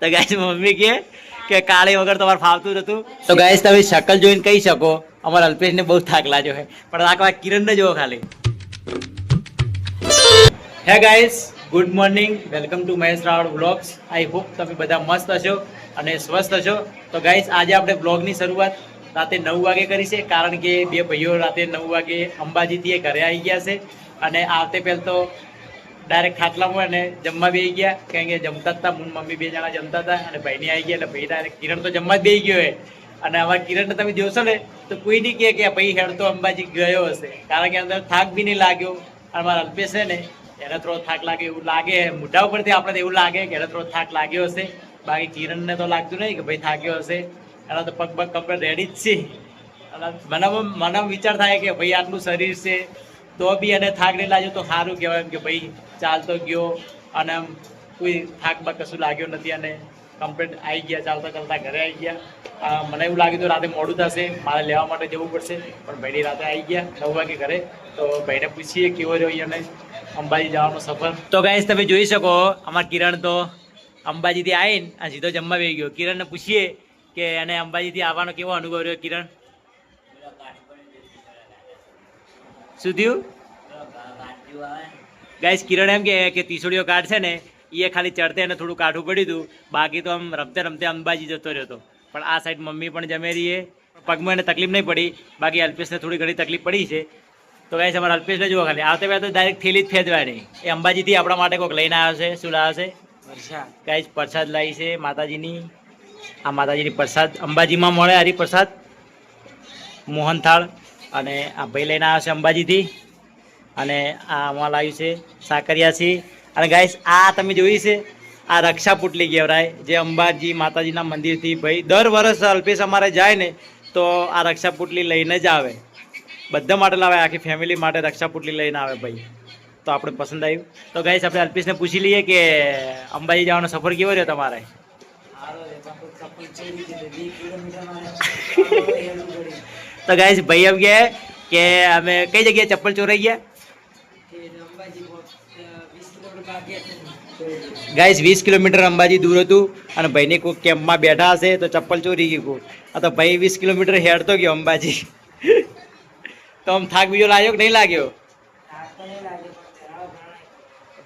તો guys mummy કે કાળી વગર તમારે ફાવતું હતું. તો ગાઈસ તમે શકલ જોઈને કહી શકો અમારા અલ્પેશને બહુ થાક લાગ્યો છે, પણ આ કિરણને જોવો ખાલી. હે guys, good morning, welcome to Mahesh Raval vlogs. I hope તમે બધા મસ્ત હશો અને સ્વસ્થ હશો. તો ગાઈસ આજે આપણે વ્લોગની શરૂઆત રાતે 9 વાગે કરી છે, કારણ કે બે ભાઈઓ રાતે 9 વાગે અંબાજીથી ઘરે આવી ગયા છે અને આવતે પહેલ તો ડાયરેક્ટ ખાટલામાં અને જમવા બેસી ગયા, કારણ કે જમતા હતા મમ્મી બે જણા જમતા હતા અને ભાઈની આવી ગયા એટલે ભાઈ ડાયરેક્ટ કિરણ તો જમવા જ બેસી ગયો હોય. અને અમારા કિરણને તમે જોશો ને તો કોઈ નહીં કહે કે ભાઈ હેડ તો અંબાજી ગયો હશે, કારણ કે અંદર થાક બી નહીં લાગ્યો. અને મારા અલ્પેશ છે ને એને થોડો થાક લાગે એવું લાગે, મોઢા ઉપરથી આપણે એવું લાગે કે એને થોડો થાક લાગ્યો હશે, બાકી કિરણને તો લાગતું નહીં કે ભાઈ થાક્યો હશે. એના તો પગ કમ્પ્લીટ રેડી જ છે. અને મને વિચાર થાય કે ભાઈ આટલું શરીર છે તો બી એને થાક નહીં લાગ્યો તો સારું કહેવાય, એમ કે ભાઈ ચાલતો ગયો અને આમ કોઈ થાક બાક કશું લાગ્યો નથી અને કમ્પ્લીટ આવી ગયા, ચાલતા ચાલતા ઘરે આવી ગયા. મને એવું લાગ્યું તો રાતે મોડું થશે, મારે લેવા માટે જવું પડશે, પણ ભાઈની રાતે આવી ગયા 9 વાગે ઘરે. તો ભાઈને પૂછીએ કેવો રહ્યો અને અંબાજી જવાનો સફર. તો ગાઈસ તમે જોઈ શકો અમારા કિરણ તો અંબાજીથી આવીને આ સીધો જમવા બેસી ગયો. કિરણને પૂછીએ કે એને અંબાજીથી આવવાનો કેવો અનુભવ રહ્યો. કિરણ, શું થયું? ગાઈસ કિરણ એમ કે તીસોડીઓ કાઢ છે ને એ ખાલી ચડતે એને થોડું કાઠું પડ્યું હતું, બાકી તો આમ રમતે રમતે અંબાજી જતો રહ્યો હતો. પણ આ સાઈડ મમ્મી પણ જમે રહીએ, પગમાં એને તકલીફ નહીં પડી, બાકી અલ્પેશને થોડી ઘણી તકલીફ પડી છે. તો ગાઈસ અમારા અલ્પેશને જુઓ ખાલી આવતે પહેલાં તો ડાયરેક્ટ થેલી જ ફેંચવાની. એ અંબાજીથી આપણા માટે કોઈક લઈને આવ્યો છે. શું લાવ્યો છે? પ્રસાદ. ગાઈસ પ્રસાદ લાવી છે માતાજીની. આ માતાજીની પ્રસાદ અંબાજીમાં મળે, હરિપ્રસાદ મોહનથાળ. અને આ ભાઈ લઈને આવ્યો છે અંબાજીથી. અને આ આમાં લાવ્યું છે સાકરિયાથી. અને ગાઈસ આ તમે જોઈ છે આ રક્ષા પુટલી કહેવાય, જે અંબાજી માતાજીના મંદિરથી ભાઈ દર વર્ષ અલ્પેશ અમારે જાય ને તો આ રક્ષા પુટલી લઈને જ આવે, બધા માટે લાવે, આખી ફેમિલી માટે રક્ષા પુટલી લઈને આવે ભાઈ. તો આપણે પસંદ આવ્યું. તો ગાઈસ આપણે અલ્પેશને પૂછી લઈએ કે અંબાજી જવાનો સફર કેવો રહ્યો તમારે? તો ગાઈસ ભાઈ એમ કે અમે કઈ જગ્યાએ ચપ્પલ ચોરાઈ ગયા? ગાઈસ 20 કિલોમીટર અંબાજી દૂર હતું અને ભાઈને કોઈ કેમ્પમાં બેઠા હશે તો ચપ્પલ ચોરી ગયું. આ તો ભાઈ 20 કિલોમીટર હેડતો ગયો અંબાજી. તો આમ થાક બીજો લાગ્યો કે નહીં લાગ્યો?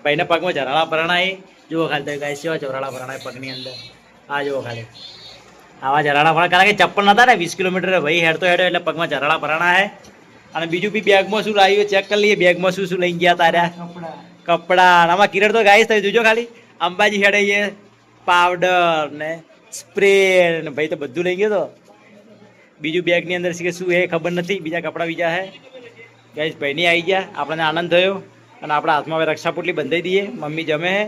ભાઈને પગમાં જરાળા ભરણાય જુઓ ખાલી. તો ગાઈસ કેવા જરાળા ભરણાય પગની અંદર, આ જુઓ ખાલી આવા જરાળા ભરણા, કારણ કે ચપ્પલ નતા ને 20 કિલોમીટર ભાઈ હેડતો એટલે પગમાં જરાળા ભરણા હે. અને બીજું બી બેગમાં શું લાવ્યું ચેક કરી લઈએ, બેગમાં શું શું લઈ ગયા તાર્યા? કપડાં. આમાં કિરણ તો ગાઈસ થઈ જોજો ખાલી અંબાજી હેડે પાવડર ને સ્પ્રે ને ભાઈ તો બધું લઈ ગયો. તો બીજું બેગની અંદર છે કે શું એ ખબર નથી, બીજા કપડાં બીજા હે. ગાઈસ ભાઈની આવી ગયા, આપણને આનંદ થયો. અને આપણા હાથમાં હવે રક્ષા પુટલી બંધાઈ દઈએ. મમ્મી જમે હે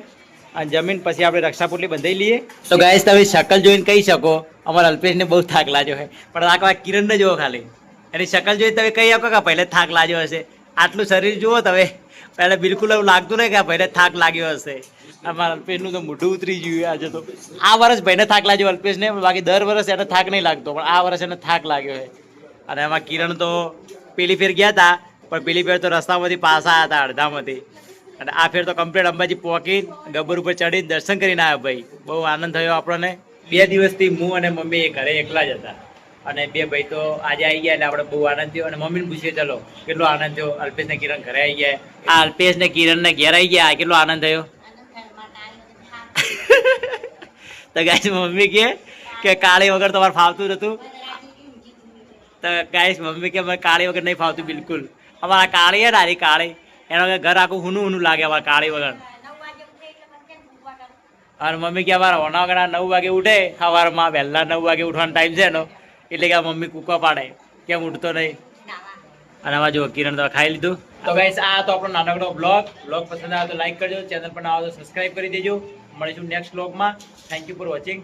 અને જમીન પછી આપણે રક્ષા પુટલી બંધાઈ લઈએ. તો ગાઈસ તમે શકલ જોઈને કહી શકો અમારા અલ્પેશને બહુ થાક લાગ્યો છે, પણ આ કિરણને જુઓ ખાલી, એની શકલ જોઈને તમે કહી શકો કે પહેલે થાક લાગ્યો હશે. આટલું શરીર જુઓ તમે, પહેલે બિલકુલ એવું લાગતું નહીં કે પહેલે થાક લાગ્યો હશે. અમારા અલ્પેશનું તો મોઢું ઉતરી ગયું આજે. તો આ વર્ષ ભાઈને થાક લાગ્યો અલ્પેશને, બાકી દર વર્ષ એને થાક નહીં લાગતો, પણ આ વર્ષ એને થાક લાગ્યો છે. અને એમાં કિરણ તો પેલી ફેર ગયા હતા, પણ પેલી ફેર તો રસ્તામાંથી પાછા આવ્યા હતા અડધામાંથી. અને આ ફેર તો કમ્પ્લીટ અંબાજી પહોંચી ગબ્બર ઉપર ચડીને દર્શન કરીને આવ્યા ભાઈ. બહુ આનંદ થયો આપણને. 2 દિવસથી હું અને મમ્મી ઘરે એકલા જ હતા અને બે ભાઈ તો આજે આવી ગયા એટલે આપણે બહુ આનંદ થયો. અને મમ્મીને પૂછીએ ચલો કેટલો આનંદ થયો અલ્પેશ ને કિરણ ઘરે આવી ગયા. આ અલ્પેશ ને કિરણ ને ઘેર આવી ગયા, કેટલો આનંદ થયો? તો ગાઈસ મમ્મી કે કાળી વગર તમારે ફાવતું નતું. તો ગાઈસ મમ્મી કે કાળી વગર નહીં ફાવતું બિલકુલ. અમારા કાળી હે નારી કાળી, એનો ઘર આખું હુનું લાગે અમારા કાળી વગર. અને મમ્મી કે અમારા હોના વગર 9 વાગે ઉઠે, સવારમાં વહેલા 9 વાગે ઉઠવાનો ટાઈમ છે એનો, એટલે કે મમ્મી કૂકવા પાડે કેમ ઉઠતો નહીં. અને આમાં જો કિરણ તો ખાઈ લીધું. તો ગાઈસ આ તો આપણો નાનકડો બ્લોગ પસંદ આવે તો લાઈક કરજો, ચેનલ પર ના આવે તો સબસ્ક્રાઈબ કરી દેજો. મળીશું નેક્સ્ટ બ્લોગમાં. Thank you for watching.